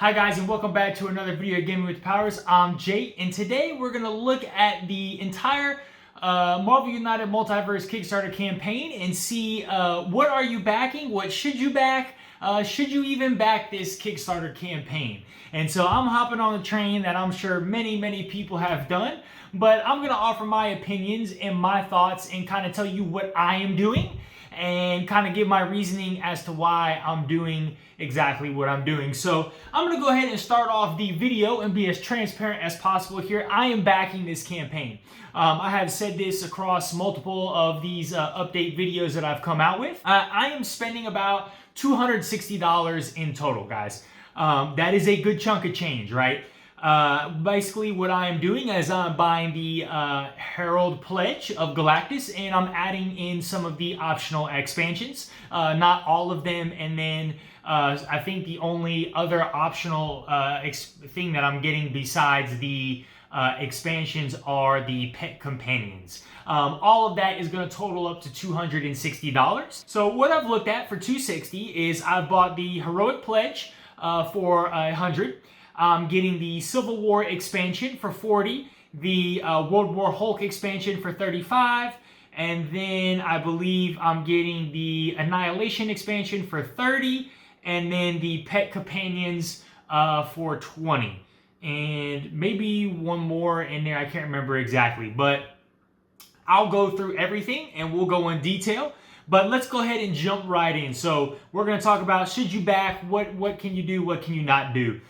Hi guys, and welcome back to another video of Gaming with Powers. I'm Jay, and today we're going to look at the entire Marvel United Multiverse Kickstarter campaign and see what are you backing, what should you back, should you even back this Kickstarter campaign. And so I'm hopping on the train that I'm sure many people have done, but I'm going to offer my opinions and my thoughts and kind of tell you what I am doing and kind of give my reasoning as to why I'm doing exactly what I'm doing. So I'm going to go ahead and start off the video and be as transparent as possible here. I am backing this campaign. I have said this across multiple of these update videos that I've come out with. I am spending about $260 in total, guys. That is a good chunk of change, right? Basically what I am doing is I'm buying the Herald Pledge of Galactus, and I'm adding in some of the optional expansions, not all of them, and then I think the only other optional thing that I'm getting besides the expansions are the pet companions. All of that is going to total up to $260. So what I've looked at for $260 is I've bought the Heroic Pledge for $100. I'm getting the Civil War expansion for $40, the World War Hulk expansion for $35, and then I believe I'm getting the Annihilation expansion for $30, and then the Pet Companions for $20. And maybe one more in there, I can't remember exactly, but I'll go through everything and we'll go in detail. But let's go ahead and jump right in. So we're going to talk about should you back, what can you do, what can you not do.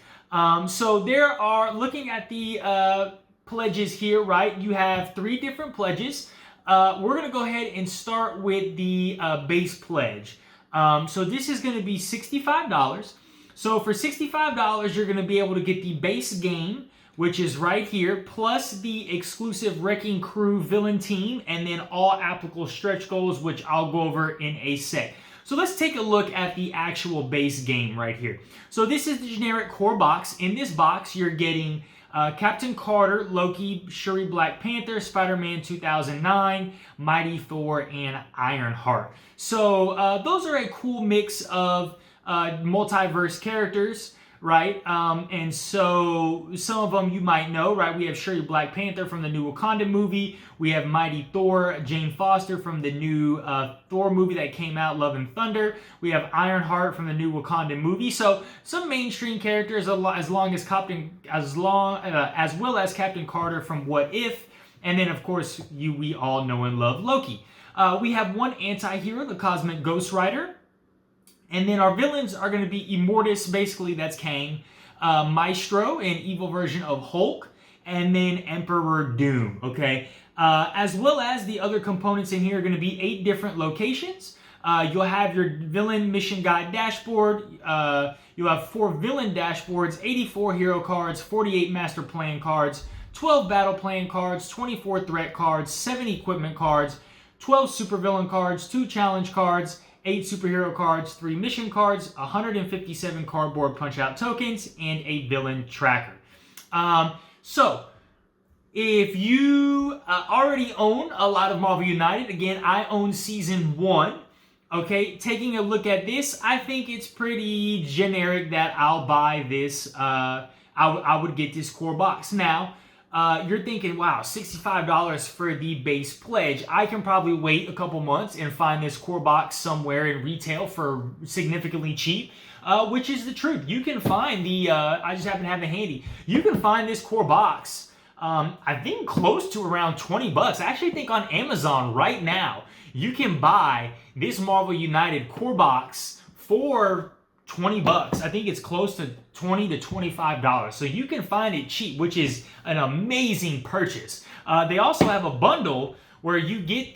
So there are, looking at the pledges here, right, you have 3 different pledges. We're going to go ahead and start with the base pledge. So this is going to be $65. So for $65, you're going to be able to get the base game, which is right here, plus the exclusive Wrecking Crew villain team, and then all applicable stretch goals, which I'll go over in a sec. So let's take a look at the actual base game right here. So this is the generic core box. In this box, you're getting Captain Carter, Loki, Shuri Black Panther, Spider-Man 2009, Mighty Thor, and Ironheart. So those are a cool mix of multiverse characters, right? And so some of them you might know, right? We have Shuri Black Panther from the new Wakanda movie. We have Mighty Thor, Jane Foster from the new Thor movie that came out, Love and Thunder. We have Ironheart from the new Wakanda movie. So some mainstream characters, as well as Captain Carter from What If, and then of course we all know and love Loki. We have one anti-hero, the Cosmic Ghost Rider. And then our villains are going to be Immortus, basically that's Kang, Maestro, an evil version of Hulk, and then Emperor Doom, okay? As well as the other components in here are going to be 8 different locations. You'll have your villain mission guide dashboard. You'll have 4 villain dashboards, 84 hero cards, 48 master plan cards, 12 battle plan cards, 24 threat cards, 7 equipment cards, 12 supervillain cards, 2 challenge cards, 8 superhero cards, 3 mission cards, 157 cardboard punch-out tokens, and a villain tracker. So, if you already own a lot of Marvel United, again, I own Season 1, okay, taking a look at this, I think it's pretty generic that I'll buy this, I would get this core box. Now, you're thinking, wow, $65 for the base pledge. I can probably wait a couple months and find this core box somewhere in retail for significantly cheap, which is the truth. You can find the, I just happen to have it handy. You can find this core box, I think close to around 20 bucks. I actually think on Amazon right now, you can buy this Marvel United core box for 20 bucks. I think it's close to $20 to $25. So you can find it cheap, which is an amazing purchase. They also have a bundle where you get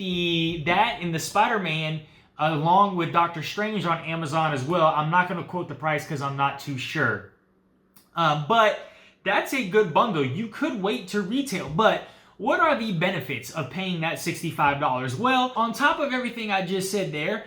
that and the Spider-Man along with Doctor Strange on Amazon as well. I'm not going to quote the price because I'm not too sure. But that's a good bundle. You could wait to retail, but what are the benefits of paying that $65? Well, on top of everything I just said there,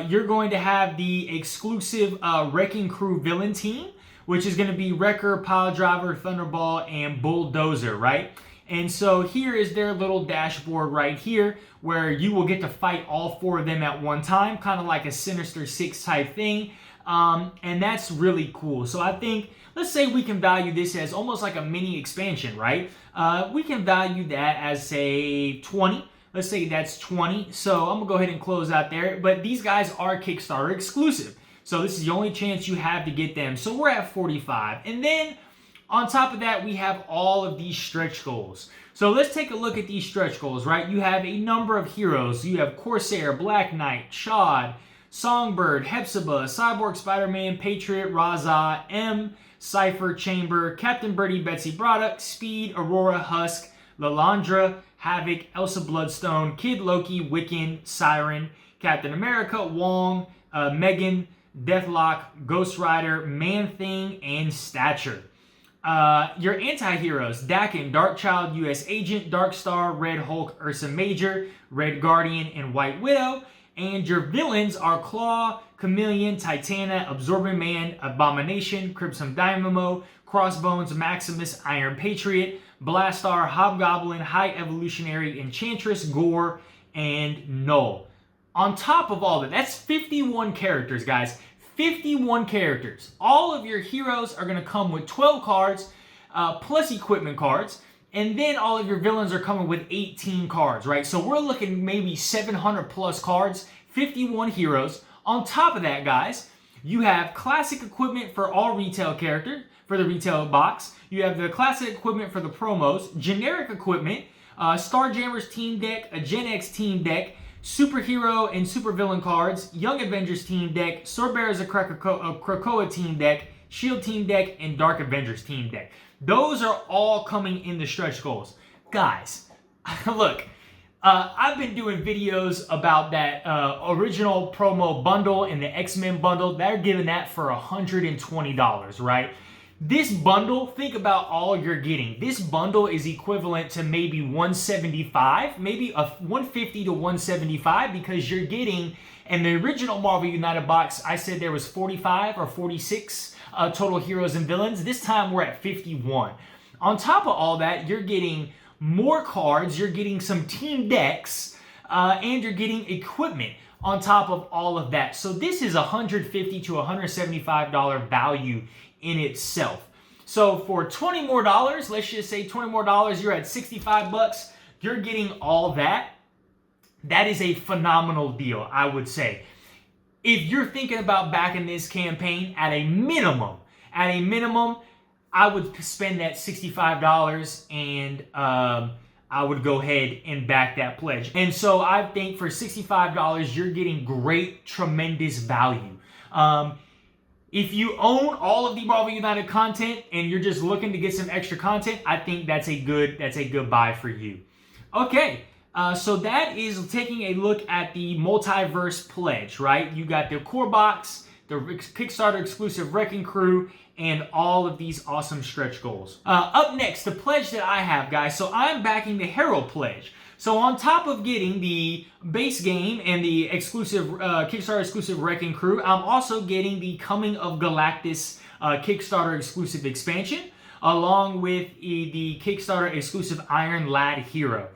you're going to have the exclusive Wrecking Crew villain team, which is going to be Wrecker, Pile Driver, Thunderball, and Bulldozer, right? And so here is their little dashboard right here, where you will get to fight all 4 of them at one time, kind of like a Sinister 6 type thing. And that's really cool. So I think let's say we can value this as almost like a mini expansion, right? We can value that as, say, 20. Let's say that's 20. So I'm gonna go ahead and close out there. But these guys are Kickstarter exclusive. So this is the only chance you have to get them. So we're at 45. And then on top of that, we have all of these stretch goals. So let's take a look at these stretch goals, right? You have a number of heroes. You have Corsair, Black Knight, Shad, Songbird, Hepzibah, Cyborg, Spider-Man, Patriot, Raza, M, Cypher, Chamber, Captain Birdie, Betsy Braddock, Speed, Aurora, Husk, Lalandra, Havoc, Elsa Bloodstone, Kid Loki, Wiccan, Siren, Captain America, Wong, Megan, Deathlock, Ghost Rider, Man-Thing, and Stature. Your anti-heroes, Dakin, Darkchild, US Agent, Darkstar, Red Hulk, Ursa Major, Red Guardian, and White Widow. And your villains are Claw, Chameleon, Titana, Absorbing Man, Abomination, Crimson Dynamo, Crossbones, Maximus, Iron Patriot, Blastar, Hobgoblin, High Evolutionary, Enchantress, Gore, and Null. On top of all that, that's 51 characters, guys. 51 characters. All of your heroes are going to come with 12 cards, plus equipment cards. And then all of your villains are coming with 18 cards, right? So we're looking maybe 700 plus cards, 51 heroes. On top of that, guys, you have classic equipment for all retail characters, for the retail box. You have the classic equipment for the promos, generic equipment, Starjammers team deck, a Gen X team deck, superhero and supervillain cards, Young Avengers team deck, Swordbearers of Krakoa team deck, Shield team deck, and Dark Avengers team deck. Those are all coming in the stretch goals. Guys, look, I've been doing videos about that original promo bundle and the X-Men bundle. They're giving that for $120, right? This bundle, think about all you're getting. This bundle is equivalent to maybe $175, maybe a $150 to $175, because you're getting, in the original Marvel United box, I said there was 45 or 46 total heroes and villains. This time we're at 51. On top of all that, you're getting more cards, you're getting some team decks, and you're getting equipment on top of all of that. So this is $150 to $175 value in itself. So for $20 more, let's just say $20 more, you're at 65 bucks. You're getting all that. That is a phenomenal deal, I would say. If you're thinking about backing this campaign, at a minimum, I would spend that $65 and I would go ahead and back that pledge. And so I think for $65, you're getting great, tremendous value. If you own all of the Marvel United content and you're just looking to get some extra content, I think that's a good buy for you. Okay, so that is taking a look at the Multiverse Pledge, right? You got the core box, the Kickstarter exclusive Wrecking Crew, and all of these awesome stretch goals. Up next, the pledge that I have, guys. So I'm backing the Herald Pledge. So on top of getting the base game and the exclusive Kickstarter exclusive Wrecking Crew, I'm also getting the Coming of Galactus Kickstarter exclusive expansion, along with the Kickstarter exclusive Iron Lad hero.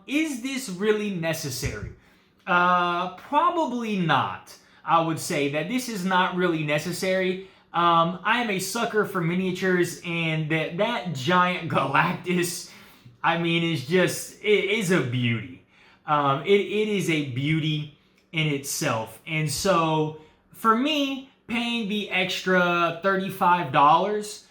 Is this really necessary? Probably not. I would say that this is not really necessary. I am a sucker for miniatures, and that giant Galactus, I mean, it is a beauty. It is a beauty in itself. And so for me, paying the extra $35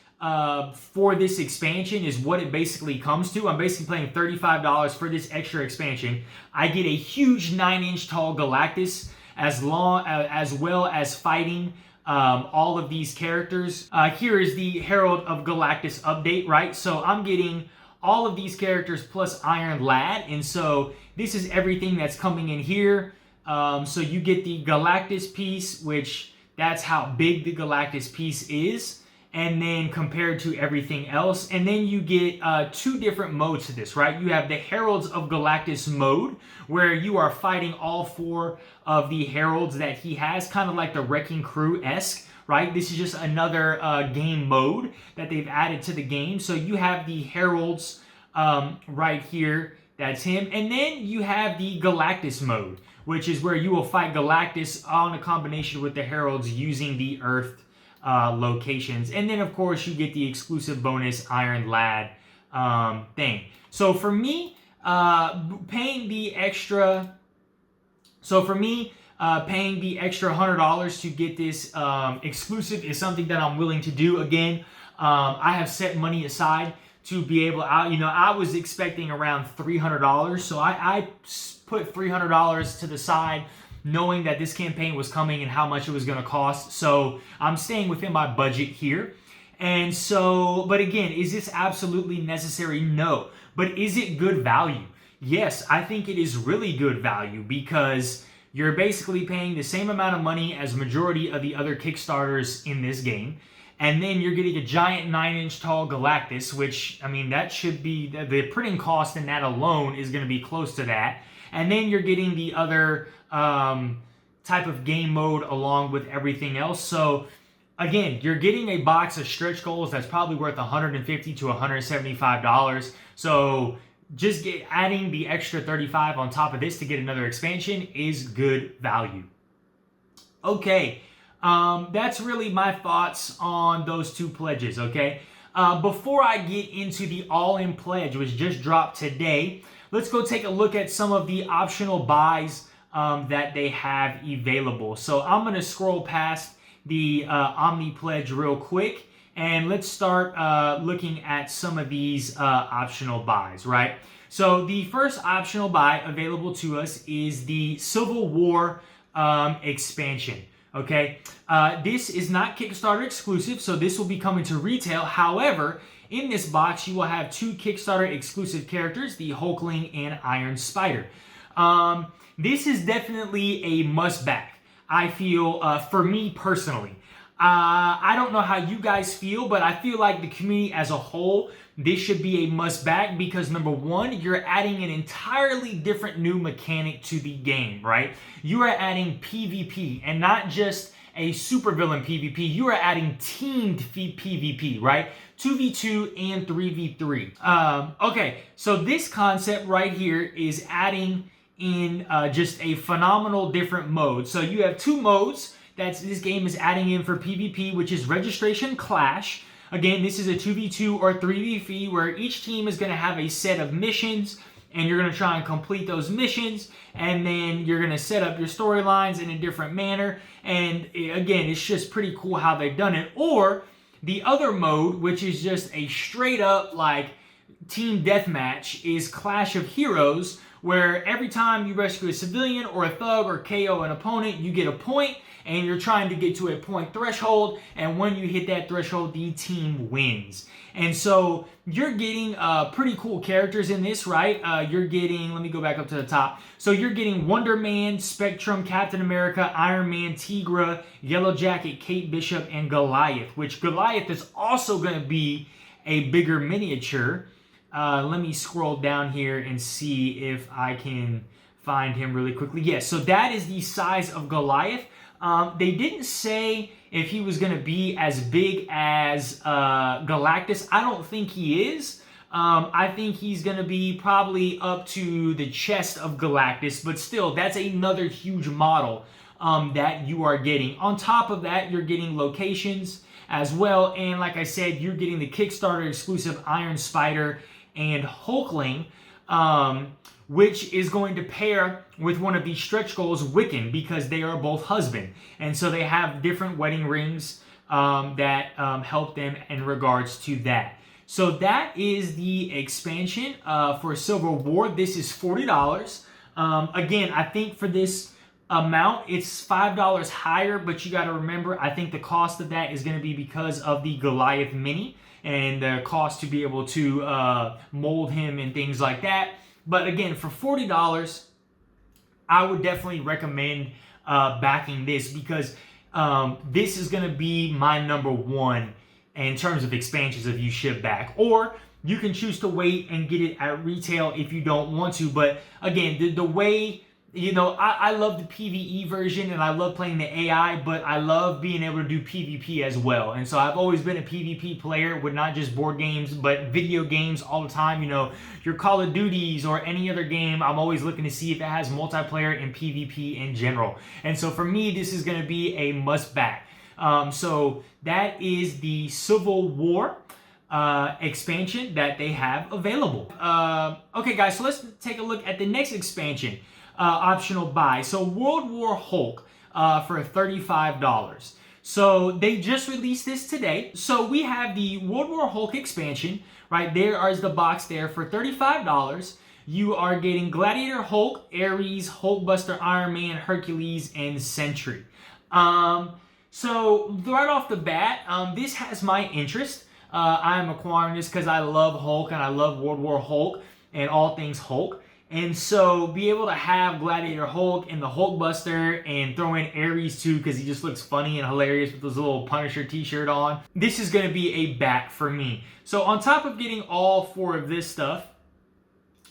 for this expansion is what it basically comes to. I'm basically paying $35 for this extra expansion. I get a huge 9-inch tall Galactus, as well as fighting all of these characters. Here is the Herald of Galactus update, right? So I'm getting all of these characters plus Iron Lad, and so this is everything that's coming in here. So you get the Galactus piece, which that's how big the Galactus piece is, and then compared to everything else. And then you get 2 different modes to this, right? You have the Heralds of Galactus mode, where you are fighting all 4 of the heralds that he has, kind of like the Wrecking Crew-esque, right? This is just another game mode that they've added to the game. So you have the heralds right here, that's him. And then you have the Galactus mode, which is where you will fight Galactus on a combination with the heralds using the Earth locations. And then, of course, you get the exclusive bonus Iron Lad thing. So for me, paying the extra $100 to get this exclusive is something that I'm willing to do. Again, I have set money aside to be able to, you know, I was expecting around $300, so I put $300 to the side, knowing that this campaign was coming and how much it was going to cost. So I'm staying within my budget here. And so, but again, is this absolutely necessary? No. But is it good value? Yes, I think it is really good value, because you're basically paying the same amount of money as majority of the other Kickstarters in this game. And then you're getting a giant 9-inch tall Galactus, which, I mean, that should be, the printing cost in that alone is going to be close to that. And then you're getting the other type of game mode along with everything else. So again, you're getting a box of stretch goals that's probably worth $150 to $175. So just adding the extra $35 on top of this to get another expansion is good value. Okay, that's really my thoughts on those two pledges, okay? Before I get into the all-in pledge, which just dropped today, let's go take a look at some of the optional buys that they have available. So I'm going to scroll past the Omni Pledge real quick, and let's start looking at some of these optional buys, right? So the first optional buy available to us is the Civil War expansion. Okay, this is not Kickstarter exclusive, so this will be coming to retail. However, in this box, you will have two Kickstarter exclusive characters, the Hulkling and Iron Spider. This is definitely a must-back, I feel, for me personally. I don't know how you guys feel, but I feel like the community as a whole, this should be a must-back, because number one, you're adding an entirely different new mechanic to the game, right? You are adding PvP, and not just a supervillain PvP. You are adding teamed PvP, right? 2v2 and 3v3. Okay, so this concept right here is adding in just a phenomenal different mode. So you have two modes that this game is adding in for PvP, which is Registration Clash. Again, this is a 2v2 or 3v3 where each team is going to have a set of missions, and you're going to try and complete those missions, and then you're going to set up your storylines in a different manner. And again, it's just pretty cool how they've done it. Or the other mode, which is just a straight up like team deathmatch, is Clash of Heroes, where every time you rescue a civilian or a thug or KO an opponent, you get a point, and you're trying to get to a point threshold, and when you hit that threshold, the team wins. And so you're getting pretty cool characters in this, right? You're getting, let me go back up to the top. So you're getting Wonder Man, Spectrum, Captain America, Iron Man, Tigra, Yellow Jacket, Kate Bishop, and Goliath, which Goliath is also going to be a bigger miniature. Let me scroll down here and see if I can find him really quickly. Yes, so that is the size of Goliath. They didn't say if he was going to be as big as Galactus. I don't think he is. I think he's going to be probably up to the chest of Galactus, but still, that's another huge model that you are getting. On top of that, you're getting locations as well, and like I said, you're getting the Kickstarter exclusive Iron Spider and Hulkling, which is going to pair with one of these stretch goals, Wiccan, because they are both husband. And so they have different wedding rings that help them in regards to that. So that is the expansion for Civil War. This is $40. Again, I think for this amount, it's $5 higher, but you got to remember, I think the cost of that is going to be because of the Goliath Mini and the cost to be able to mold him and things like that. But again, for $40, I would definitely recommend backing this, because this is going to be my number one in terms of expansions if you ship back. Or you can choose to wait and get it at retail if you don't want to. But again, the way, you know, I love the PvE version and I love playing the AI, but I love being able to do PvP as well. And so I've always been a PvP player with not just board games, but video games all the time. You know, your Call of Duties or any other game, I'm always looking to see if it has multiplayer and PvP in general. And so for me, this is going to be a must back. So that is the Civil War expansion that they have available. Okay, guys, so let's take a look at the next expansion optional buy. So World War Hulk for $35. So they just released this today. So we have the World War Hulk expansion, right? There is the box there for $35. You are getting Gladiator Hulk, Ares, Hulkbuster, Iron Man, Hercules, and Sentry. So right off the bat, this has my interest. I am acquiring this because I love Hulk and I love World War Hulk and all things Hulk. And so be able to have Gladiator Hulk and the Hulkbuster and throw in Ares too because he just looks funny and hilarious with his little Punisher t-shirt on. This is going to be a back for me. So on top of getting all 4 of this stuff,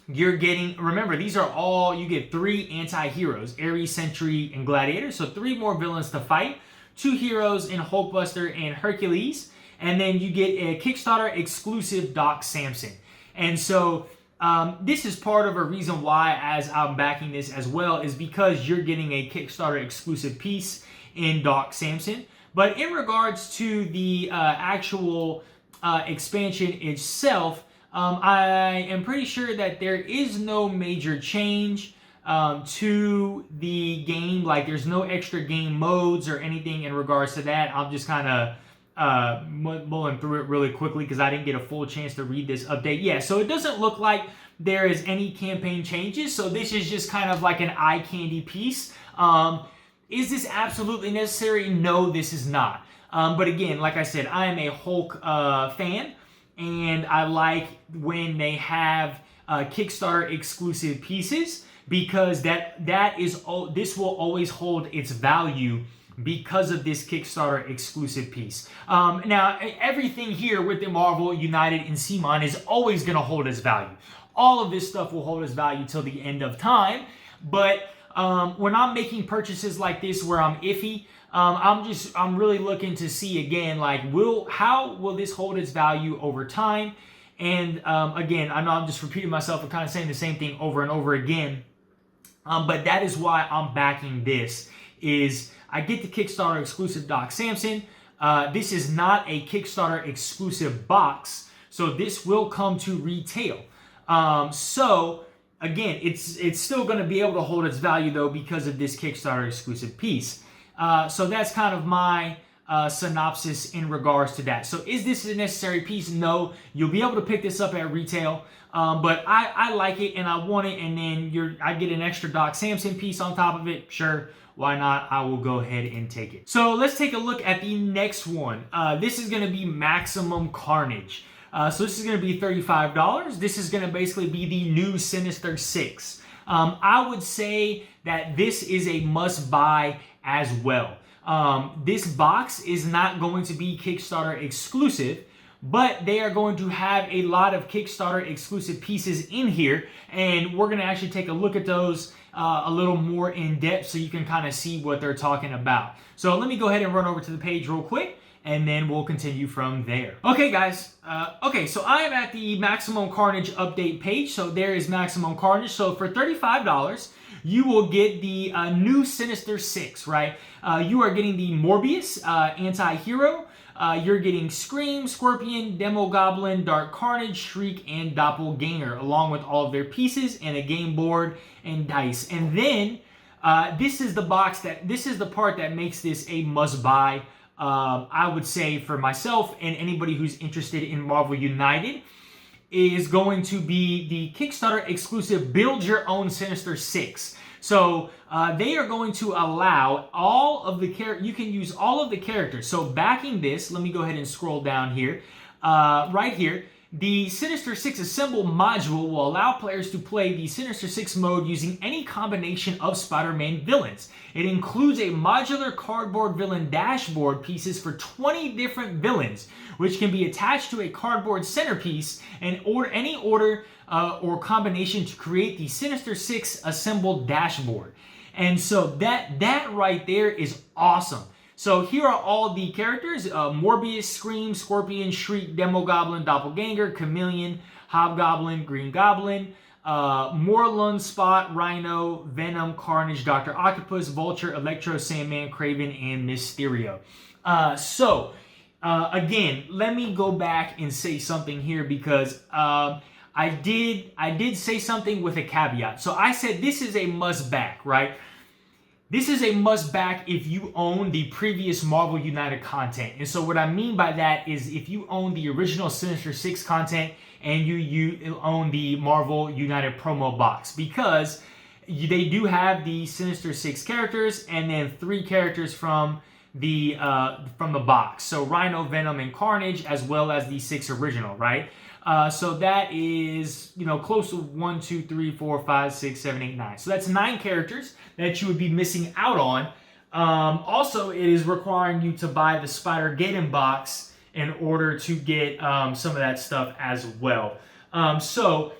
you're getting, remember, these are all, you get 3 anti-heroes, Ares, Sentry, and Gladiator. So 3 more villains to fight, 2 heroes in Hulkbuster and Hercules. And then you get a Kickstarter exclusive Doc Samson. And so this is part of a reason why, as I'm backing this as well, is because you're getting a Kickstarter exclusive piece in Doc Samson. But in regards to the actual expansion itself, I am pretty sure that there is no major change to the game. Like, there's no extra game modes or anything in regards to that. I'm just kind of mulling through it really quickly because I didn't get a full chance to read this update. Yeah, so it doesn't look like there is any campaign changes. So this is just kind of like an eye candy piece. Is this absolutely necessary? No, this is not. But again, like I said, I am a Hulk fan, and I like when they have Kickstarter exclusive pieces because this will always hold its value because of this Kickstarter exclusive piece. Now, everything here with the Marvel United and CMON is always going to hold its value. All of this stuff will hold its value till the end of time. But when I'm making purchases like this where I'm iffy, I'm really looking to see again, like, how will this hold its value over time? And again, I know I'm just repeating myself and kind of saying the same thing over and over again. But that is why I'm backing this. Is I get the Kickstarter exclusive Doc Samson. This is not a Kickstarter exclusive box, so this will come to retail. So again, it's still going to be able to hold its value though because of this Kickstarter exclusive piece. So that's kind of my synopsis in regards to that. So is this a necessary piece? No. You'll be able to pick this up at retail, but I like it and I want it, and then I get an extra Doc Samson piece on top of it. Sure. Why not? I will go ahead and take it. So let's take a look at the next one. This is going to be Maximum Carnage. So this is going to be $35. This is going to basically be the new Sinister 6. I would say that this is a must buy as well. This box is not going to be Kickstarter exclusive, but they are going to have a lot of Kickstarter exclusive pieces in here, and we're going to actually take a look at those a little more in depth so you can kind of see what they're talking about. So let me go ahead and run over to the page real quick, and then we'll continue from there. Okay, guys. So I am at the Maximum Carnage update page. So there is Maximum Carnage. So for $35, you will get the new Sinister 6, right? You are getting the Morbius anti-hero. You're getting Scream, Scorpion, Demogoblin, Dark Carnage, Shriek, and Doppelganger, along with all of their pieces and a game board and dice. And then this is the part that makes this a must-buy. I would say for myself and anybody who's interested in Marvel United, is going to be the Kickstarter exclusive Build Your Own Sinister 6. So they are going to allow all of the you can use all of the characters. So backing this, let me go ahead and scroll down here. Right here, the Sinister 6 Assemble module will allow players to play the Sinister 6 mode using any combination of Spider-Man villains. It includes a modular cardboard villain dashboard pieces for 20 different villains, which can be attached to a cardboard centerpiece and any order or combination to create the Sinister 6 assembled dashboard. And so that right there is awesome. So here are all the characters: Morbius, Scream, Scorpion, Shriek, Demogoblin, Doppelganger, Chameleon, Hobgoblin, Green Goblin, Morlun, Spot, Rhino, Venom, Carnage, Dr. Octopus, Vulture, Electro, Sandman, Kraven, and Mysterio. Again, let me go back and say something here because I did say something with a caveat. So I said this is a must back, right? This is a must back if you own the previous Marvel United content. And so what I mean by that is if you own the original Sinister 6 content and you own the Marvel United promo box, because they do have the Sinister 6 characters and then 3 characters from the box. So Rhino, Venom, and Carnage, as well as the 6 original, right? So that is, close to 1, 2, 3, 4, 5, 6, 7, 8, 9. So that's 9 characters that you would be missing out on. Also, it is requiring you to buy the Spider-Geddon box in order to get some of that stuff as well. So,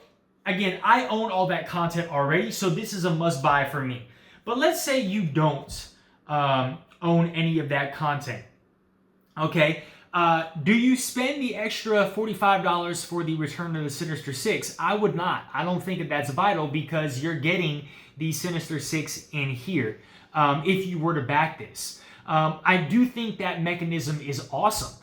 again, I own all that content already, so this is a must-buy for me. But let's say you don't own any of that content. Okay? Do you spend the extra $45 for the Return of the Sinister 6? I would not. I don't think that that's vital because you're getting the Sinister 6 in here if you were to back this. I do think that mechanism is awesome.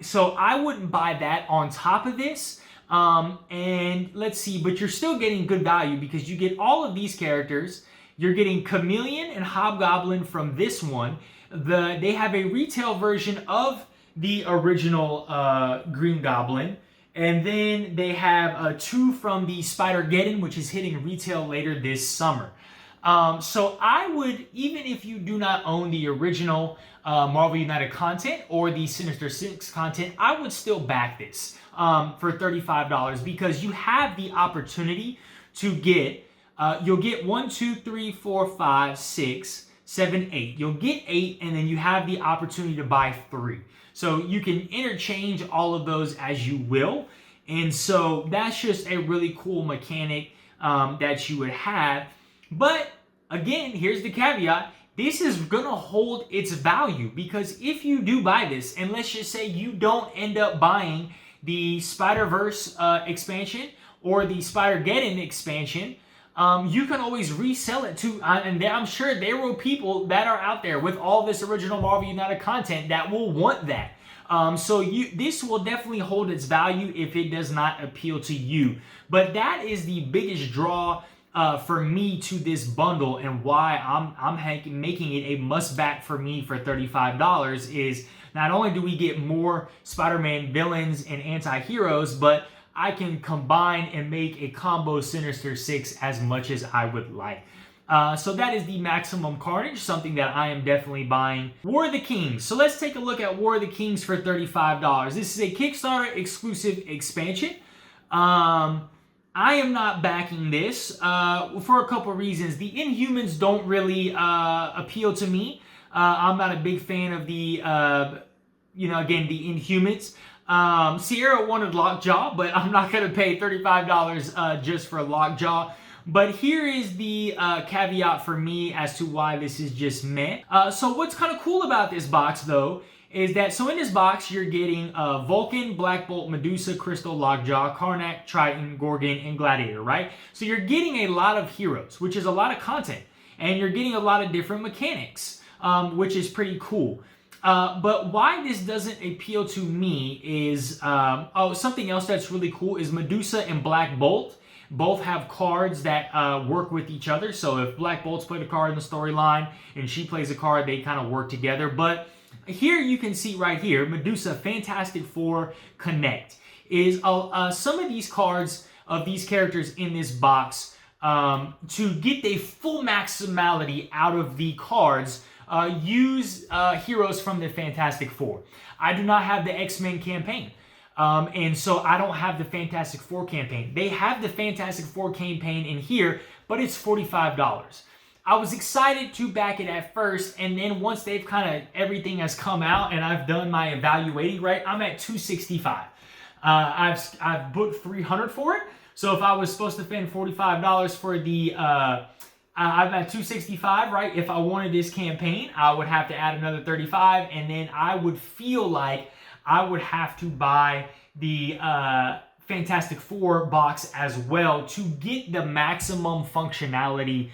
So I wouldn't buy that on top of this. And let's see, but you're still getting good value because you get all of these characters. You're getting Chameleon and Hobgoblin from this one. They have a retail version of the original Green Goblin. And then they have 2 from the Spider-Geddon, which is hitting retail later this summer. So I would, even if you do not own the original Marvel United content or the Sinister 6 content, I would still back this for $35 because you have the opportunity to get, you'll get 1, 2, 3, 4, 5, 6, 7, 8. You'll get 8, and then you have the opportunity to buy 3. So you can interchange all of those as you will. And so that's just a really cool mechanic that you would have. But again, here's the caveat. This is going to hold its value because if you do buy this, and let's just say you don't end up buying the Spider-Verse expansion or the Spider-Geddon expansion, you can always resell it to, and I'm sure there will people that are out there with all this original Marvel United content that will want that. So this will definitely hold its value if it does not appeal to you. But that is the biggest draw for me to this bundle, and why I'm making it a must-back for me for $35 is not only do we get more Spider-Man villains and anti-heroes, but I can combine and make a combo Sinister 6 as much as I would like. So that is the Maximum Carnage, something that I am definitely buying. War of the Kings. So let's take a look at War of the Kings for $35. This is a Kickstarter exclusive expansion. I am not backing this for a couple reasons. The Inhumans don't really appeal to me. I'm not a big fan of the, again, the Inhumans. Sierra wanted Lockjaw, but I'm not going to pay $35 just for Lockjaw. But here is the caveat for me as to why this is just meh. So what's kind of cool about this box, though, is that, so in this box, you're getting Vulcan, Black Bolt, Medusa, Crystal, Lockjaw, Karnak, Triton, Gorgon, and Gladiator, right? So you're getting a lot of heroes, which is a lot of content. And you're getting a lot of different mechanics, which is pretty cool. But why this doesn't appeal to me is, something else that's really cool is Medusa and Black Bolt both have cards that work with each other. So if Black Bolt's played a card in the storyline and she plays a card, they kind of work together. But here you can see right here, Medusa, Fantastic Four, Connect. Is some of these cards of these characters in this box, to get the full maximality out of the cards, use heroes from the Fantastic Four. I do not have the X-Men campaign. And so I don't have the Fantastic Four campaign. They have the Fantastic Four campaign in here, but it's $45. I was excited to back it at first, and then once they've kind of, everything has come out and I've done my evaluating, right, I'm at $265. I've booked $300 for it. So if I was supposed to spend $45 for the, I'm at $265, right? If I wanted this campaign, I would have to add another $35, and then I would feel like I would have to buy the Fantastic Four box as well to get the maximum functionality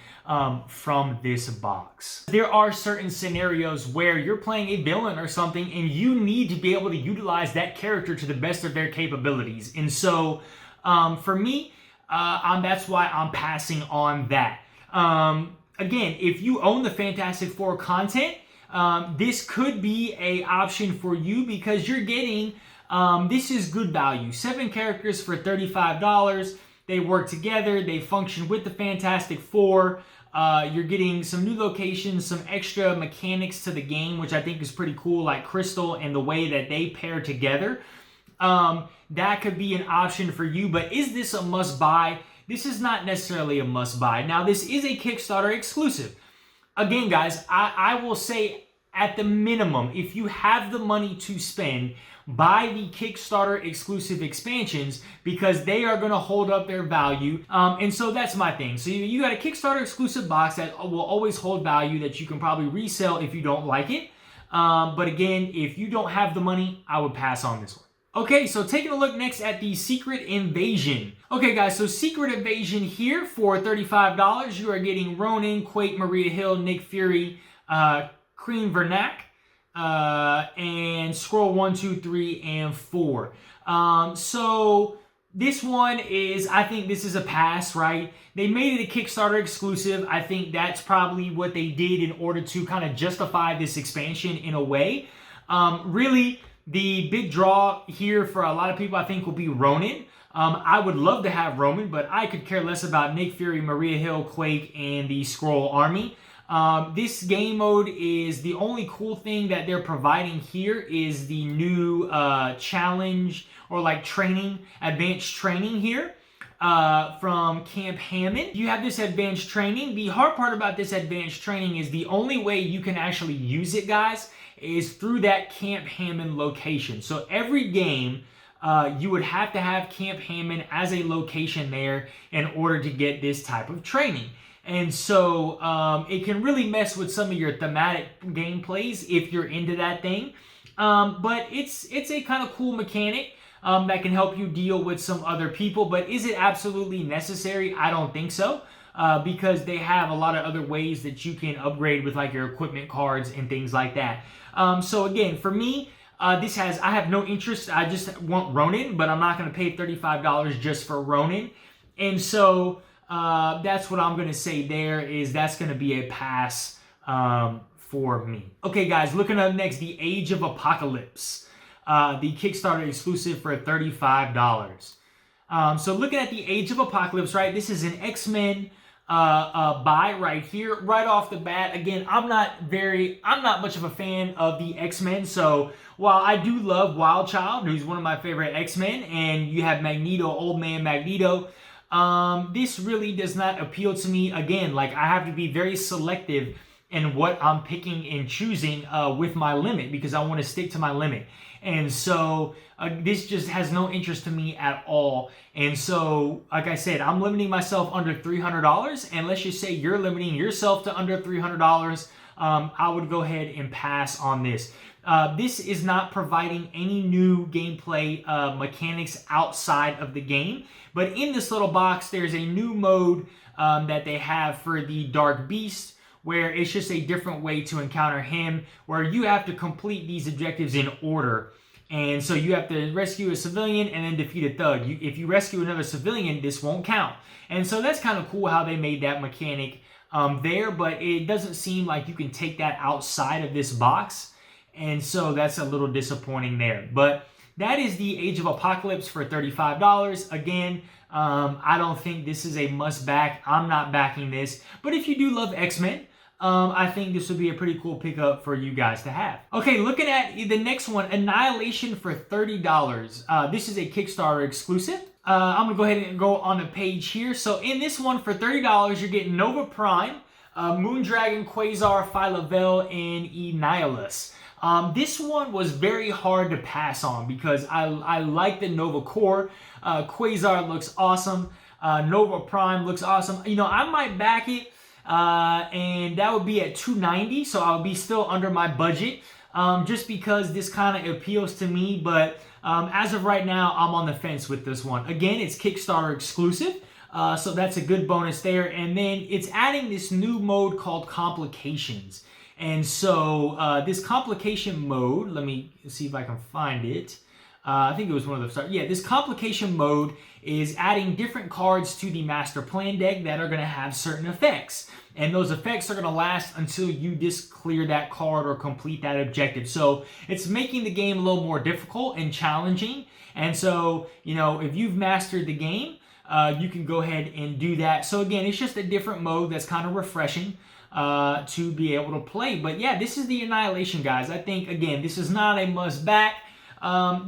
from this box. There are certain scenarios where you're playing a villain or something and you need to be able to utilize that character to the best of their capabilities. And so for me, that's why I'm passing on that. Again, if you own the Fantastic Four content, this could be an option for you because you're getting, this is good value. 7 characters for $35. They work together. They function with the Fantastic Four. You're getting some new locations, some extra mechanics to the game, which I think is pretty cool, like Crystal and the way that they pair together. That could be an option for you, but is this a must-buy? This is not necessarily a must-buy. Now, this is a Kickstarter exclusive. Again, guys, I will say at the minimum, if you have the money to spend, buy the Kickstarter exclusive expansions because they are going to hold up their value. And so that's my thing. So you got a Kickstarter exclusive box that will always hold value that you can probably resell if you don't like it. But again, if you don't have the money, I would pass on this one. Okay, so taking a look next at the Secret Invasion. Okay, guys, so Secret Invasion here for $35. You are getting Ronin, Quake, Maria Hill, Nick Fury, Cream Vernac, and Scroll 1, 2, 3, and 4. So this one is, I think this is a pass, right? They made it a Kickstarter exclusive. I think that's probably what they did in order to kind of justify this expansion in a way. Really, the big draw here for a lot of people, I think, will be Ronin. I would love to have Roman, but I could care less about Nick Fury, Maria Hill, Quake, and the Skrull Army. This game mode is the only cool thing that they're providing here is the new challenge or like training, advanced training here from Camp Hammond. You have this advanced training. The hard part about this advanced training is the only way you can actually use it, guys, is through that Camp Hammond location. So every game, you would have to have Camp Hammond as a location there in order to get this type of training. And so it can really mess with some of your thematic gameplays if you're into that thing. But it's a kind of cool mechanic that can help you deal with some other people. But is it absolutely necessary? I don't think so. Because they have a lot of other ways that you can upgrade with like your equipment cards and things like that. So again, for me, I have no interest. I just want Ronin, but I'm not going to pay $35 just for Ronin. And so that's what I'm going to say there is that's going to be a pass for me. Okay, guys, looking up next, the Age of Apocalypse. The Kickstarter exclusive for $35. So looking at the Age of Apocalypse, right, this is an X-Men buy right here, right off the bat. Again, I'm not much of a fan of the X-Men, so while I do love Wild Child, who's one of my favorite X-Men, and you have Magneto, Old Man Magneto, this really does not appeal to me. Again, like I have to be very selective in what I'm picking and choosing with my limit because I want to stick to my limit. And so this just has no interest to me at all. And so, like I said, I'm limiting myself under $300. And let's just say you're limiting yourself to under $300. I would go ahead and pass on this. This is not providing any new gameplay mechanics outside of the game. But in this little box, there's a new mode that they have for the Dark Beast, where it's just a different way to encounter him, where you have to complete these objectives in order. And so you have to rescue a civilian and then defeat a thug. If you rescue another civilian, this won't count. And so that's kind of cool how they made that mechanic there, but it doesn't seem like you can take that outside of this box. And so that's a little disappointing there. But that is the Age of Apocalypse for $35. Again, I don't think this is a must back. I'm not backing this. But if you do love X-Men, I think this would be a pretty cool pickup for you guys to have. Okay, looking at the next one, Annihilation for $30. This is a Kickstarter exclusive. I'm going to go ahead and go on the page here. So in this one for $30, you're getting Nova Prime, Moondragon, Quasar, Phyla-Vell, and Annihilus. This one was very hard to pass on because I like the Nova Core. Quasar looks awesome. Nova Prime looks awesome. You know, I might back it. And that would be at $290, so I'll be still under my budget just because this kind of appeals to me. But As of right now, I'm on the fence with this one. Again, it's Kickstarter exclusive, so that's a good bonus there. And then it's adding this new mode called Complications. And so this complication mode, let me see if I can find it. I think it was one of the start. Yeah, this complication mode is adding different cards to the master plan deck that are going to have certain effects. And those effects are going to last until you just clear that card or complete that objective. So it's making the game a little more difficult and challenging. And so, you know, if you've mastered the game, you can go ahead and do that. So again, it's just a different mode that's kind of refreshing to be able to play. But yeah, this is the Annihilation, guys. I think, again, this is not a must back.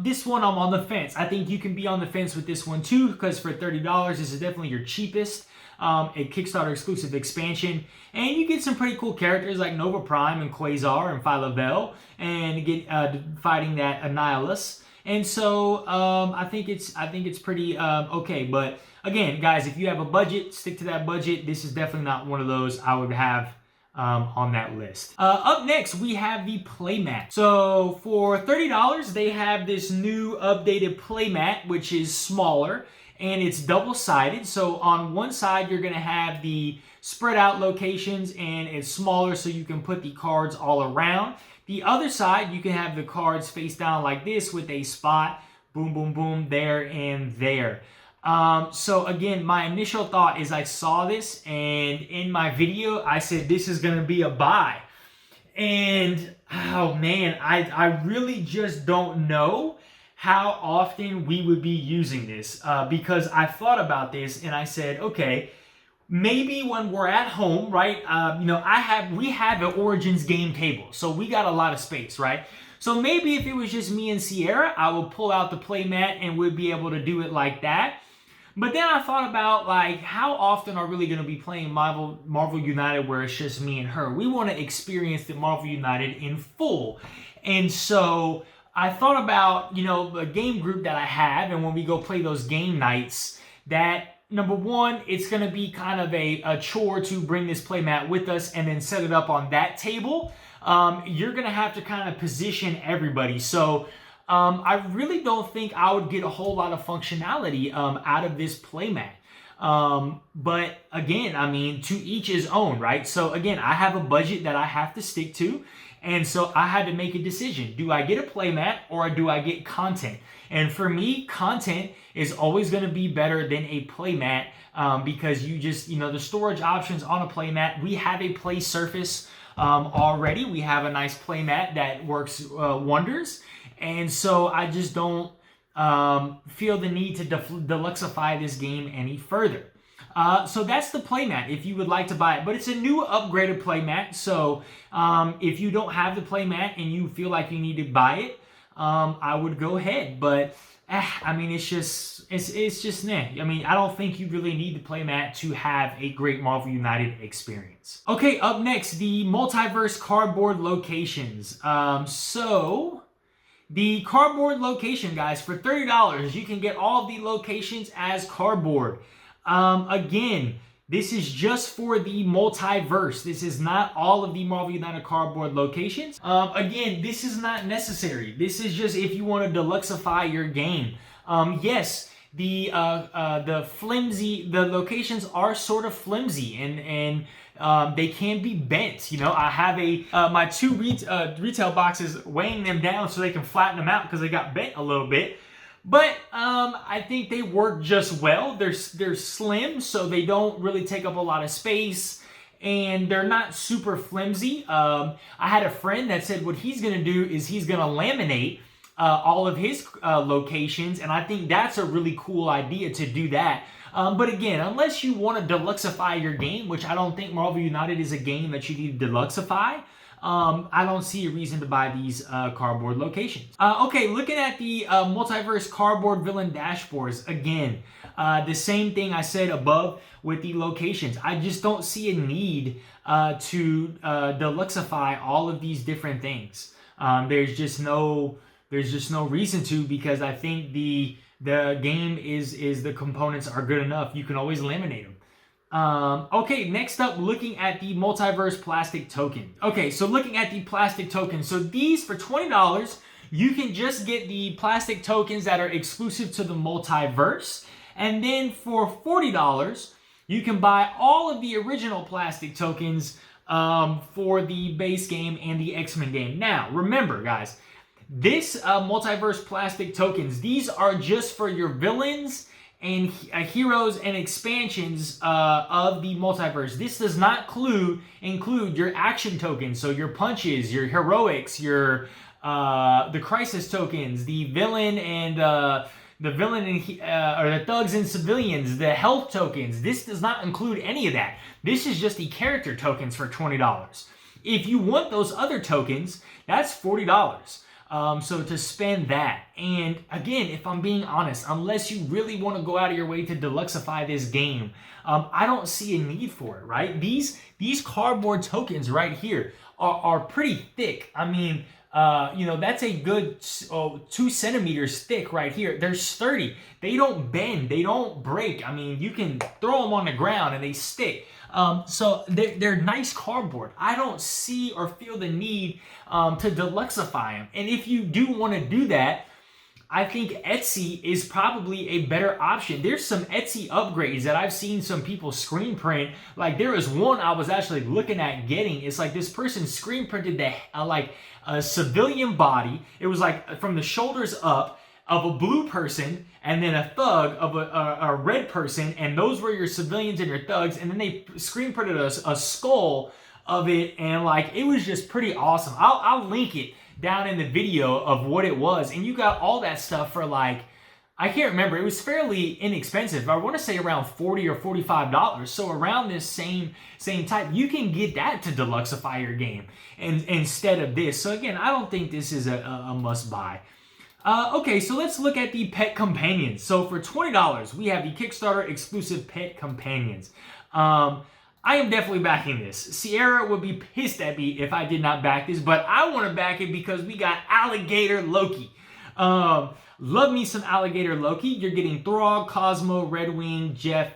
This one I'm on the fence. I think you can be on the fence with this one too, because for $30, this is definitely your cheapest. A Kickstarter exclusive expansion, and you get some pretty cool characters like Nova Prime and Quasar and Phyla-Vell, and get fighting that Annihilus. And so I think it's pretty okay. But again, guys, if you have a budget, stick to that budget. This is definitely not one of those I would have on that list. Up next, we have the Playmat. So for $30, they have this new updated Playmat, which is smaller, and it's double-sided. So on one side, you're going to have the spread out locations, and it's smaller so you can put the cards all around. The other side, you can have the cards face down like this with a spot, boom, boom, boom, there and there. So again, my initial thought is I saw this, and in my video, I said this is going to be a buy. And, oh man, I really just don't know how often we would be using this, because I thought about this and I said, okay, maybe when we're at home, right? You know, we have an Origins game table, so we got a lot of space, right? So maybe if it was just me and Sierra, I would pull out the Playmat and we'd be able to do it like that. But then I thought about, like, how often are we really going to be playing Marvel United where it's just me and her? We want to experience the Marvel United in full. And so I thought about, you know, the game group that I have, and when we go play those game nights, that number one, it's going to be kind of a chore to bring this Playmat with us and then set it up on that table. You're going to have to kind of position everybody. So I really don't think I would get a whole lot of functionality out of this Playmat. But again, I mean, to each his own, right? So again, I have a budget that I have to stick to. And so I had to make a decision. Do I get a Playmat or do I get content? And for me, content is always going to be better than a Playmat, because you just, you know, the storage options on a Playmat. We have a play surface already. We have a nice Playmat that works wonders. And so I just don't feel the need to deluxify this game any further. So that's the Playmat if you would like to buy it. But it's a new upgraded Playmat. So if you don't have the Playmat and you feel like you need to buy it, I would go ahead. But I mean, it's just nah. I mean, I don't think you really need the Playmat to have a great Marvel United experience. Okay, up next, the Multiverse Carboard locations. So the Carboard location, guys, for $30, you can get all of the locations as Carboard. Again, this is just for the Multiverse. This is not all of the Marvel United Carboard locations. Again, this is not necessary. This is just if you want to deluxify your game. Yes, the locations are sort of flimsy and they can be bent. You know, I have my two retail boxes weighing them down so they can flatten them out because they got bent a little bit. But I think they work just well. They're slim, so they don't really take up a lot of space, and they're not super flimsy. I had a friend that said what he's going to do is he's going to laminate all of his locations, and I think that's a really cool idea to do that. But again, unless you want to deluxify your game, which I don't think Marvel United is a game that you need to deluxify, I don't see a reason to buy these Carboard locations. Okay, looking at the Multiverse Carboard villain dashboards, again, the same thing I said above with the locations. I just don't see a need to deluxify all of these different things. There's just no reason to, because I think the game is the components are good enough. You can always laminate them. Okay, next up, looking at the Multiverse plastic token. Okay, so looking at the plastic token. So these, for $20, you can just get the plastic tokens that are exclusive to the Multiverse. And then for $40, you can buy all of the original plastic tokens for the base game and the X-Men game. Now, remember, guys, this Multiverse plastic tokens, these are just for your villains and heroes and expansions of the Multiverse. This does not include your action tokens, so your punches, your heroics, your the crisis tokens, the villain and or the thugs and civilians, the health tokens. This does not include any of that. This is just the character tokens for $20. If you want those other tokens, that's $40. So to spend that, and again, if I'm being honest, unless you really want to go out of your way to deluxify this game, I don't see a need for it, right? These cardboard tokens right here are pretty thick. I mean, that's a good 2 centimeters thick right here. They're sturdy. They don't bend. They don't break. I mean, you can throw them on the ground and they stick. So they're nice cardboard. I don't see or feel the need to deluxify them. And if you do want to do that, I think Etsy is probably a better option. There's some Etsy upgrades that I've seen some people screen print. Like there was one I was actually looking at getting. It's like this person screen printed a civilian body. It was like from the shoulders up of a blue person and then a thug of a red person, and those were your civilians and your thugs, and then they screen printed a skull of it, and like it was just pretty awesome. I'll link it down in the video of what it was, and you got all that stuff for like, I can't remember, it was fairly inexpensive. I want to say around $40 or $45. So around this same type, you can get that to deluxify your game and instead of this. So again, I don't think this is a must buy. Okay, so let's look at the pet companions. So for $20, we have the Kickstarter exclusive pet companions. I am definitely backing this. Sierra would be pissed at me if I did not back this, but I want to back it because we got Alligator Loki. Love me some Alligator Loki. You're getting Throg, Cosmo, Redwing, Jeff,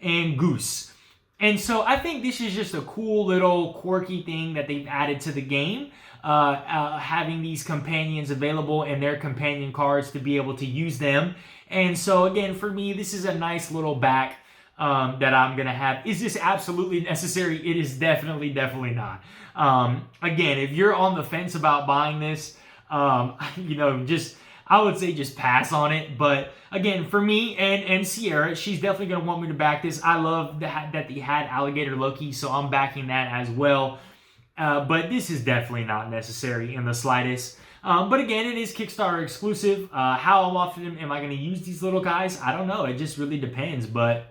and Goose. And so I think this is just a cool little quirky thing that they've added to the game. Having these companions available and their companion cards to be able to use them. And so again, for me, this is a nice little back that I'm going to have. Is this absolutely necessary? It is definitely not. Again, if you're on the fence about buying this, I would say just pass on it. But again, for me and Sierra, she's definitely going to want me to back this. I love that they had Alligator Loki, so I'm backing that as well. But this is definitely not necessary in the slightest. But again, it is Kickstarter exclusive. How often am I going to use these little guys? I don't know. It just really depends. But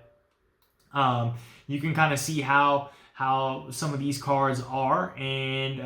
you can kind of see how some of these cards are. And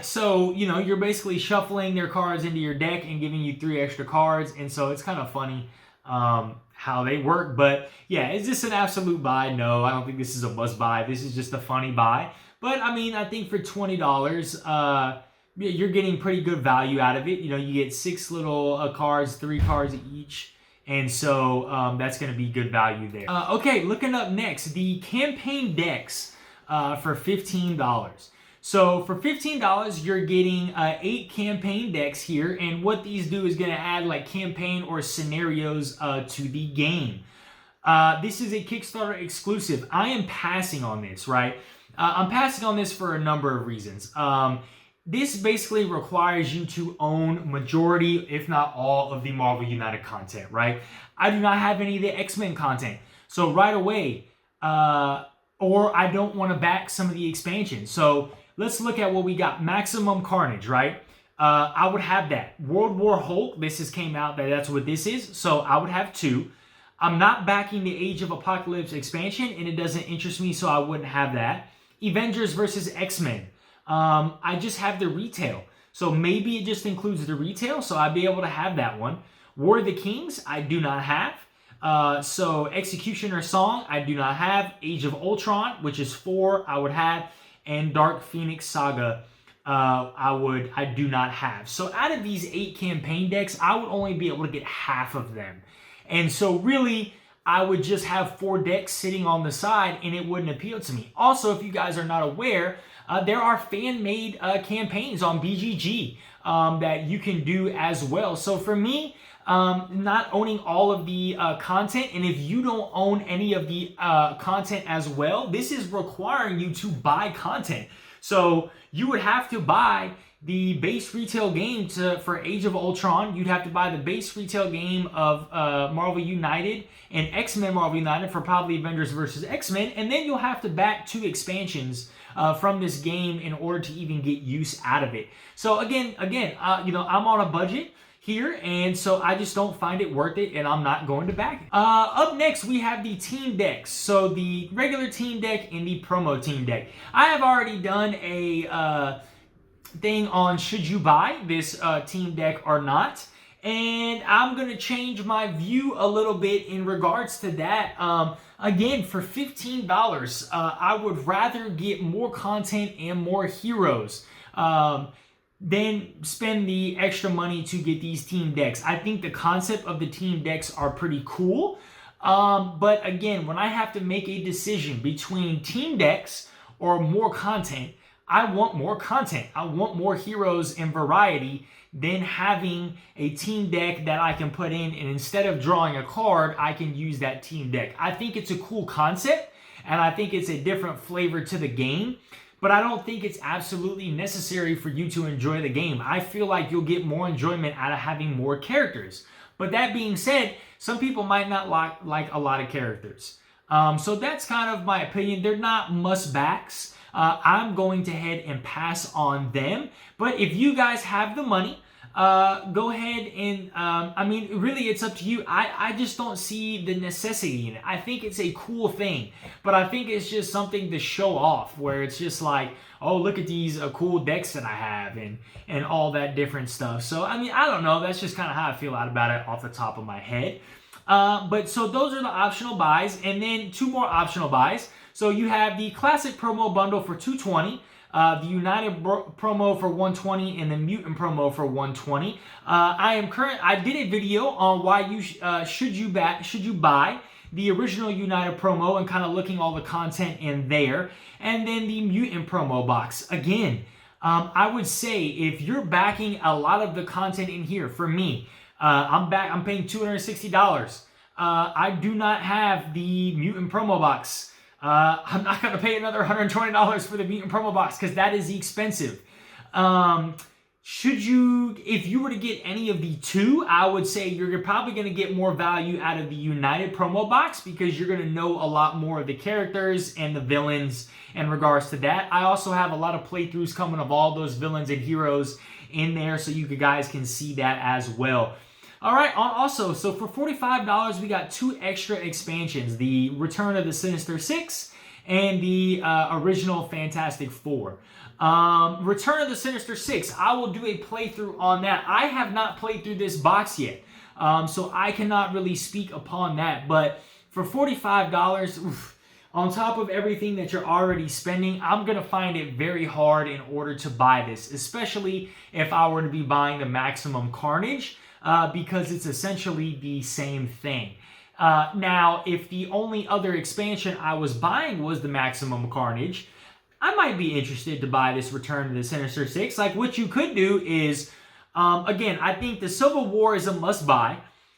so, you're basically shuffling their cards into your deck and giving you 3 extra cards. And so it's kind of funny how they work. But yeah, is this an absolute buy? No, I don't think this is a must buy. This is just a funny buy. But I mean, I think for $20, you're getting pretty good value out of it. You get 6 little cards, 3 cards each. And so that's going to be good value there. Okay, looking up next, the campaign decks for $15. So for $15, you're getting 8 campaign decks here. And what these do is going to add like campaign or scenarios to the game. This is a Kickstarter exclusive. I am passing on this, right? I'm passing on this for a number of reasons. This basically requires you to own majority, if not all, of the Marvel United content, right? I do not have any of the X-Men content. So right away, or I don't want to back some of the expansions. So let's look at what we got. Maximum Carnage, right? I would have that. World War Hulk, this just came out, that's what this is. So I would have 2. I'm not backing the Age of Apocalypse expansion, and it doesn't interest me, so I wouldn't have that. Avengers versus X-Men. I just have the retail. So maybe it just includes the retail, so I'd be able to have that one. War of the Kings, I do not have. So Executioner Song, I do not have. Age of Ultron, which is 4, I would have. And Dark Phoenix Saga, I do not have. So out of these 8 campaign decks, I would only be able to get half of them. And so really, I would just have 4 decks sitting on the side and it wouldn't appeal to me. Also, if you guys are not aware, there are fan-made campaigns on BGG. that you can do as well. So for me, not owning all of the content, and if you don't own any of the content as well, this is requiring you to buy content. So you would have to buy the base retail game for Age of Ultron. You'd have to buy the base retail game of Marvel United and X-Men Marvel United for probably Avengers versus X-Men, and then you'll have to back 2 expansions from this game in order to even get use out of it. So again, you know, I'm on a budget here, and so I just don't find it worth it, and I'm not going to back it. Up next, we have the team decks. So the regular team deck and the promo team deck. I have already done a thing on should you buy this team deck or not, and I'm going to change my view a little bit in regards to that. Again, for $15, I would rather get more content and more heroes than spend the extra money to get these team decks. I think the concept of the team decks are pretty cool, but again, when I have to make a decision between team decks or more content, I want more content. I want more heroes and variety than having a team deck that I can put in, and instead of drawing a card, I can use that team deck. I think it's a cool concept, and I think it's a different flavor to the game, but I don't think it's absolutely necessary for you to enjoy the game. I feel like you'll get more enjoyment out of having more characters. But that being said, some people might not like a lot of characters. So that's kind of my opinion. They're not must-backs. I'm going to head and pass on them. But if you guys have the money, go ahead and, I mean, really it's up to you. I just don't see the necessity in it. I think it's a cool thing, but I think it's just something to show off, where it's just like, oh, look at these cool decks that I have and all that different stuff. So, I mean, I don't know. That's just kind of how I feel about it off the top of my head. But so those are the optional buys, and then 2 more optional buys. So you have the classic promo bundle for $220, the United promo for $120, and the Mutant promo for $120. I did a video on why you should you buy the original United promo, and kind of looking all the content in there, and then the Mutant promo box. Again, I would say if you're backing a lot of the content in here, for me, I'm paying $260. I do not have the Mutant promo box. I'm not going to pay another $120 for the Mutant promo box, because that is expensive. If you were to get any of the 2, I would say you're probably going to get more value out of the United promo box, because you're going to know a lot more of the characters and the villains in regards to that. I also have a lot of playthroughs coming of all those villains and heroes in there, so you guys can see that as well. All right, also, so for $45, we got 2 extra expansions, the Return of the Sinister Six and the original Fantastic Four. Return of the Sinister Six, I will do a playthrough on that. I have not played through this box yet, so I cannot really speak upon that. But for $45, on top of everything that you're already spending, I'm going to find it very hard in order to buy this, especially if I were to be buying the Maximum Carnage. Because it's essentially the same thing. Now, if the only other expansion I was buying was the Maximum Carnage, I might be interested to buy this Return to the Sinister Six. Like, what you could do is, again, I think the Civil War is a must-buy.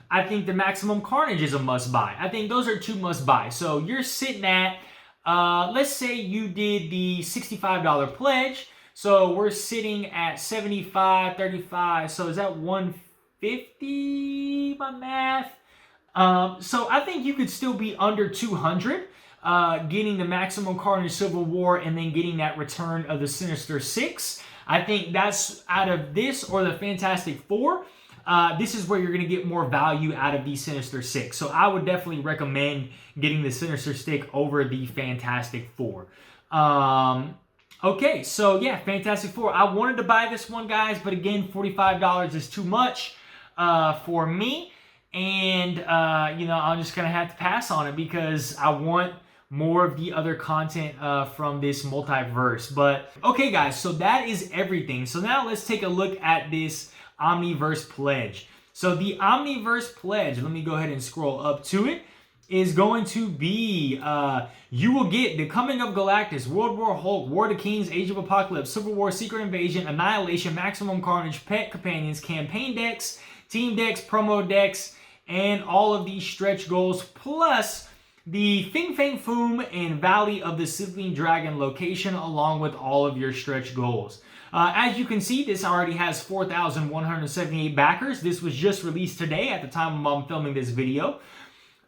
I think the Maximum Carnage is a must-buy. I think those are 2 must-buy. So you're sitting at, let's say you did the $65 pledge. So we're sitting at $75, $35. So is that $150? My math. So I think you could still be under 200, getting the Maximum Carnage Civil War and then getting that Return of the Sinister Six. I think that's out of this or the Fantastic Four. This is where you're going to get more value out of the Sinister Six. So I would definitely recommend getting the Sinister Six over the Fantastic Four. Okay, so yeah, Fantastic Four. I wanted to buy this one, guys, but again, $45 is too much for me, and you know, I'm just gonna have to pass on it because I want more of the other content from this multiverse. But okay, guys, so that is everything. So now let's take a look at this Omniverse Pledge. So the Omniverse Pledge, let me go ahead and scroll up to it. is going to be, you will get the Coming of Galactus, World War Hulk, War of the Kings, Age of Apocalypse, Civil War, Secret Invasion, Annihilation, Maximum Carnage, Pet Companions, Campaign decks, Team decks, Promo decks, and all of these stretch goals, plus the Fing Fang Foom and Valley of the Sleeping Dragon location, along with all of your stretch goals. As you can see, this already has 4,178 backers. This was just released today at the time I'm filming this video.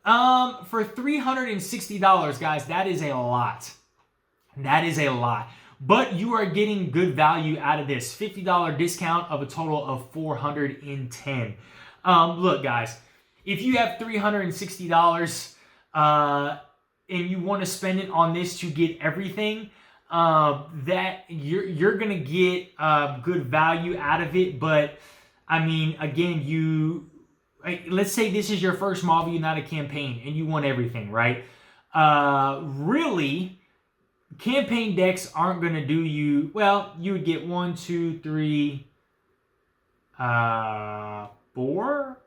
For $360, guys, that is a lot. That is a lot. But you are getting good value out of this. $50 discount of a total of $410. Look, guys, if you have $360 and you want to spend it on this to get everything, that you're gonna get good value out of it. But I mean, again, let's say this is your first Marvel United campaign and you want everything, right? Really, campaign decks aren't gonna do you well. You would get 1, 2, 3, 4.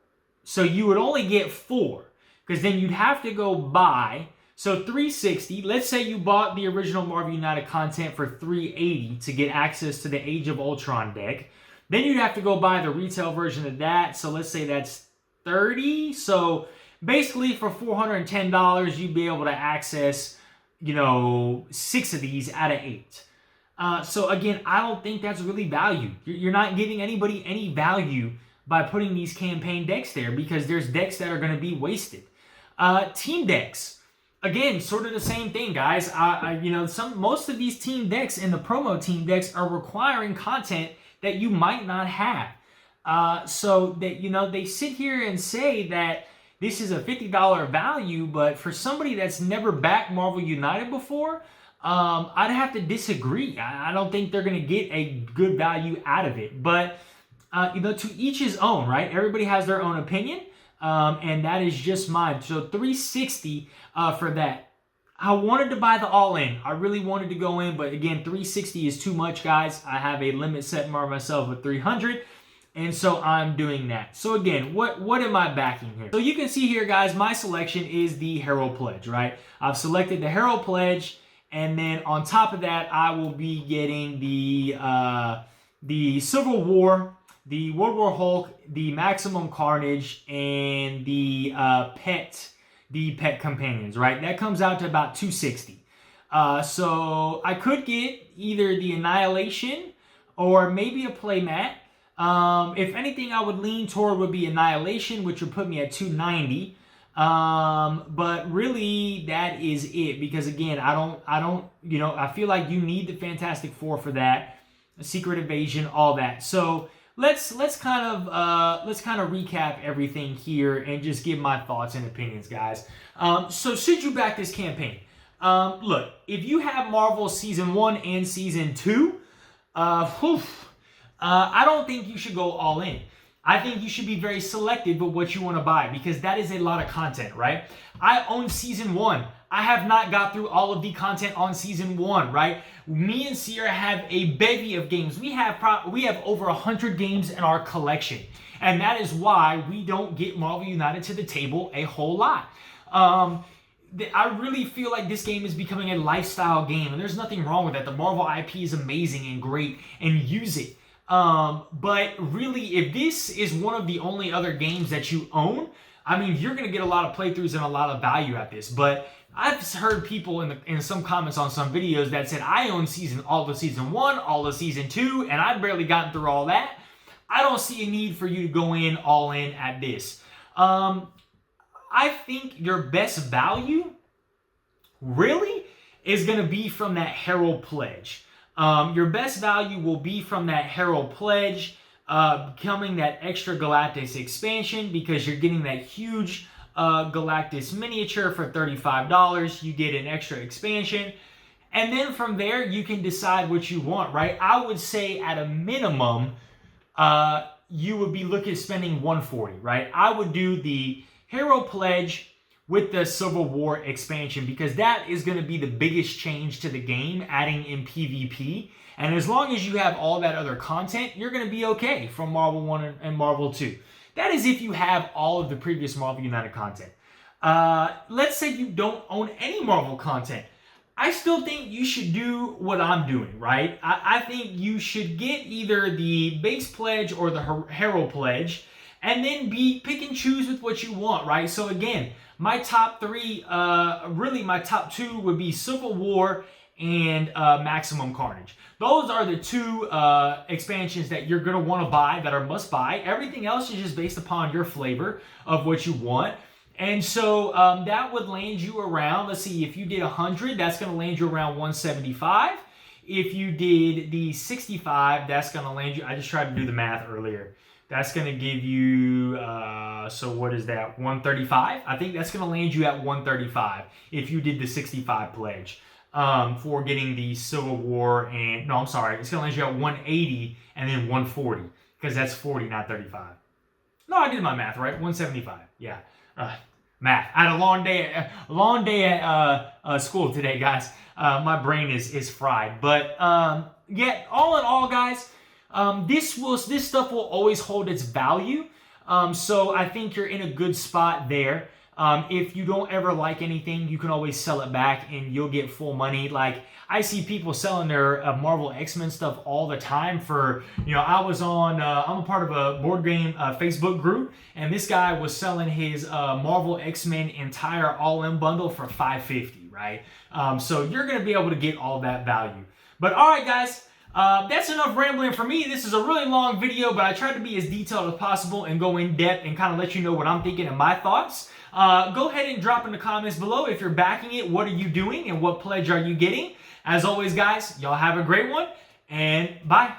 So you would only get 4, because then you'd have to go buy. So $360, let's say you bought the original Marvel United content for $380 to get access to the Age of Ultron deck. Then you'd have to go buy the retail version of that. So let's say that's $30. So basically for $410, you'd be able to access, 6 of these out of 8. So again, I don't think that's really value. You're not giving anybody any value by putting these campaign decks there, because there's decks that are going to be wasted. Team decks. Again, sort of the same thing, guys. Most of these team decks and the promo team decks are requiring content that you might not have. So that, they sit here and say that this is a $50 value, but for somebody that's never backed Marvel United before, I'd have to disagree. I don't think they're going to get a good value out of it. But, to each his own, right? Everybody has their own opinion. And that is just mine. So $360 for that. I wanted to buy the all-in. I really wanted to go in, but again, $360 is too much, guys. I have a limit set mark myself with $300, and so I'm doing that. So again, what am I backing here? So you can see here, guys, my selection is the Herald Pledge, right? I've selected the Herald Pledge, and then on top of that, I will be getting the Civil War, the World War Hulk, the Maximum Carnage, and the Pet Companions, right? That comes out to about $260. So I could get either the Annihilation or maybe a Playmat. If anything, I would lean toward would be Annihilation, which would put me at $290. But really, that is it, because again, I feel like you need the Fantastic Four for that, Secret Invasion, all that. So let's kind of recap everything here and just give my thoughts and opinions, guys. So should you back this campaign? Look, if you have Marvel Season 1 and Season 2, I don't think you should go all in. I think you should be very selective of what you want to buy, because that is a lot of content, right? I own Season 1. I have not got through all of the content on Season 1, right? Me and Sierra have a bevy of games. We have over 100 games in our collection. And that is why we don't get Marvel United to the table a whole lot. I really feel like this game is becoming a lifestyle game, and there's nothing wrong with that. The Marvel IP is amazing and great, and use it. But really, if this is one of the only other games that you own, I mean, you're going to get a lot of playthroughs and a lot of value at this. But I've heard people in some comments on some videos that said, I own all of Season 1, all of Season 2, and I've barely gotten through all that. I don't see a need for you to go in all in at this. I think your best value really is going to be from that Herald Pledge. Your best value will be from that Herald Pledge, becoming that extra Galactus expansion, because you're getting that huge Galactus miniature for $35. You get an extra expansion. And then from there, you can decide what you want, right? I would say at a minimum, you would be looking at spending $140, right? I would do the Herald Pledge with the Civil War expansion, because that is going to be the biggest change to the game, adding in PvP. And as long as you have all that other content, you're going to be okay from Marvel 1 and Marvel 2. That is if you have all of the previous Marvel United content. let's say you don't own any Marvel content. I still think you should do what I'm doing, right? I think you should get either the base pledge or the Herald Pledge, and then pick and choose with what you want, right? So again, my top three, really my top two would be Civil War and Maximum Carnage. Those are the two expansions that you're going to want to buy, that are must buy. Everything else is just based upon your flavor of what you want. And so that would land you around, let's see, if you did 100, that's going to land you around 175. If you did the 65, that's going to land you, I just tried to do the math earlier. That's going to give you, so what is that, 135? I think that's going to land you at 135 if you did the 65 pledge for getting the Civil War and, no, I'm sorry, it's going to land you at 180 and then 140 because that's 40, not 35. No, I did my math right, 175, yeah. Math. I had a long day at school today, guys. My brain is fried. But yeah, all in all, guys, this stuff will always hold its value. So I think you're in a good spot there. If you don't ever like anything, you can always sell it back and you'll get full money. Like, I see people selling their Marvel X-Men stuff all the time for, I was on, I'm a part of a board game Facebook group, and this guy was selling his Marvel X-Men entire all-in bundle for $550, right? So you're going to be able to get all that value. But all right, guys, that's enough rambling for me. This is a really long video, but I tried to be as detailed as possible and go in depth and kind of let you know what I'm thinking and my thoughts. Go ahead and drop in the comments below if you're backing it. What are you doing and what pledge are you getting? As always, guys, y'all have a great one, and bye.